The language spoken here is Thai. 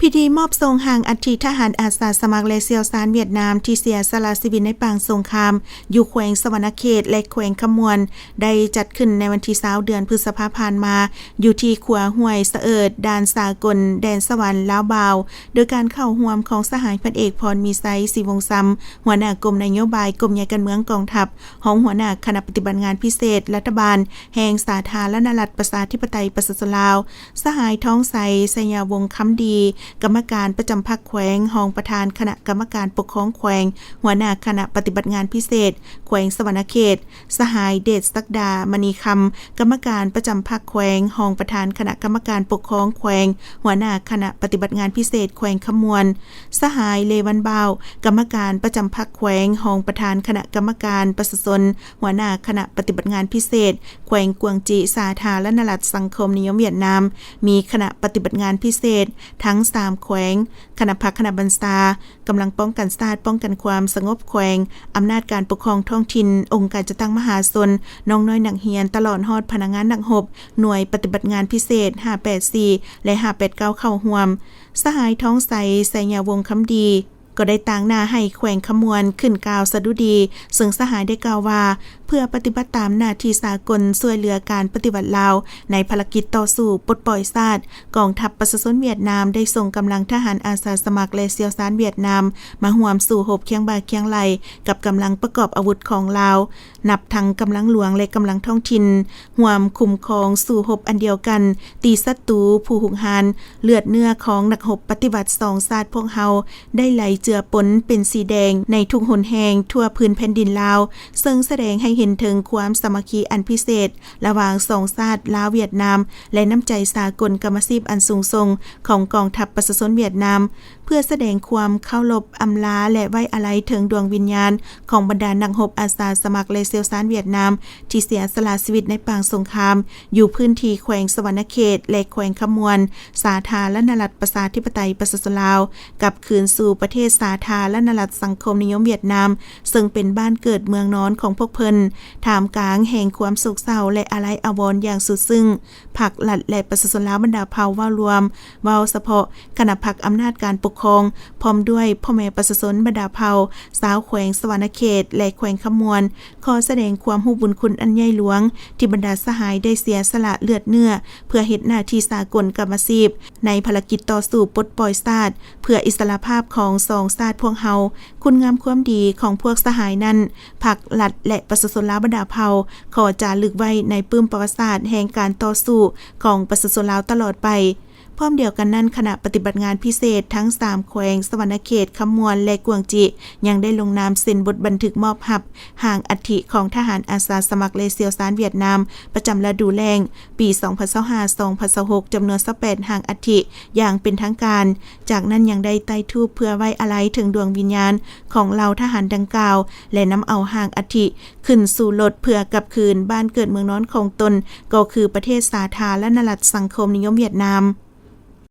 พิธีมอบทรงห่างอัฐิทหารอาสาสมัครและเซียวซานเวียดนามที่เสียสละชีวิตในปางสงครามอยู่แขวงสวรรณเขตและแขวงขมวนได้จัดขึ้นในวันที่20เดือนพฤษภาคมมาอยู่ที่ขัวห้วยสะเอิดด่านสากลแดนสวรรค์ลาวบาวโดยการเข้าร่วมของสหายพันเอกพรมีไซศรีวงศ์ซ้ำหัวหน้ากรมนโยบายกรมใหญ่การเมืองกองทัพของหัวหน้าคณะปฏิบัติงานพิเศษรัฐบาลแห่งสาธารณรัฐประชาธิปไตยประชาชนลาวสหายท้องใสสยาวงศ์คำดีกรรมการประจำพรรคแขวงรองประธานคณะกรรมการปกครองแขวงหัวหน้าคณะปฏิบัติงานพิเศษแขวงสวรรณเขตสหายเดชศักดามณีคำกรรมการประจำพรรคแขวงรองประธานคณะกรรมการปกครองแขวงหัวหน้าคณะปฏิบัติงานพิเศษแขวงขมวนสหายเลวันบ่าวกรรมการประจำพรรคแขวงรองประธานคณะกรรมการประชาชนหัวหน้าคณะปฏิบัติงานพิเศษแขวงกวางจีสาธารณรัฐสังคมนิยมเวียดนามมีคณะปฏิบัติงานพิเศษทั้ง3แขวงคณะพักคณะบัญชากำลังป้องกันชาติป้องกันความสงบแขวงอำนาจการปกครองท้องถิ่นองค์การจัดตั้งมหาชนน้องน้อยหนักเฮียนตลอดฮอดพนักงานหนักหบหน่วยปฏิบัติงานพิเศษ584และ589เข้าร่วมสหายท้องใสไสยาวงศ์คำดีก็ได้ต่างหน้าให้แขวงขมวนขึ้นกล่าวสดุดีซึ่งสหายได้กล่าวว่าเพื่อปฏิบัติตามหน้าที่สากลช่วยเหลือการปฏิบัติลาวในภารกิจต่อสู้ปลดปล่อยชาติกองทัพประชาชนเวียดนามได้ส่งกำลังทหารอาสาสมัครและเซียวซานเวียดนามมาร่วมสู่รบเคียงบ่าเคียงไหลกับกำลังประกอบอาวุธของลาวนับทั้งกำลังหลวงและกำลังท้องถิ่นร่วมคุ้มครองสู่รบอันเดียวกันตีศัตรูผู้หุกหาญเลือดเนื้อของนักรบปฏิวัติ2ชาติพวกเฮาได้ไหลเจือปนเป็นสีแดงในทุกหนแห่งทั่วพื้นแผ่นดินลาวซึ่งแสดงให้เห็นถึงความสามัคคีอันพิเศษระหว่าง2ชาติลาวเวียดนามและน้ำใจสากลกรรมสิทธิ์อันสูงส่งของกองทัพประชาชนเวียดนามเพื่อแสดงความเคารพอำลาและไว้อาลัยถึงดวงวิญญาณของบรรดานักรบอาสาสมัครและเซียวซานเวียดนามที่เสียสละชีวิตในปางสงครามอยู่พื้นที่แขวงสวรรณเขตและแขวงขมวนสาธารณรัฐประชาธิปไตยประชาชนลาวกลับคืนสู่ประเทศสาธารณรัฐสังคมนิยมเวียดนามซึ่งเป็นบ้านเกิดเมืองนอนของพวกเพิ่นท่ามกลางแห่งความโศกเศร้าและอาลัยอาวรณ์อย่างสุดซึ้งพรรครัฐและประชาชนลาวบรรดาเผ่าว่ารวมเว้าเฉพาะคณะพรรคอำนาจการปกครองพร้อมด้วยพ่อแม่ประชาชนบรรดาเผ่าสาวแขวงสวรรณเขตและแขวงขมวนขอแสดงความรู้บุญคุณอันใหญ่หลวงที่บรรดาสหายได้เสียสละเลือดเนื้อเพื่อเฮ็ดหน้าที่สากลกรรมสิทธิ์ในภารกิจต่อสู้ปลดปล่อยชาติเพื่ออิสรภาพของ2ชาติพวกเฮาคุณงามความดีของพวกสหายนั้นพรรครัฐและประชาชนลาวบรรดาเผ่าขอจารึกไว้ในปื้มประวัติศาสตร์แห่งการต่อสู้ของประชาชนลาวตลอดไปพร้อมเดียวกันนั้นคณะปฏิบัติงานพิเศษทั้ง3แขวงสวรรณเขตขมวนและกวางจิยังได้ลงนามเซ็นบทบันทึกมอบหับห่างอัฐิของทหารอาสาสมัครและเซียวซานเวียดนามประจำฤดูแล้งปี2025-2026จำนวน28ห่างอัฐิอย่างเป็นทางการจากนั้นยังได้ใต้ธูปเพื่อไว้อาลัยถึงดวงวิญญาณของเหล่าทหารดังกล่าวและนำเอาห่างอัฐิขึ้นสู่รถเพื่อกลับคืนบ้านเกิดเมืองนอนของตนก็คือประเทศสาธารณรัฐสังคมนิยมเวียดนาม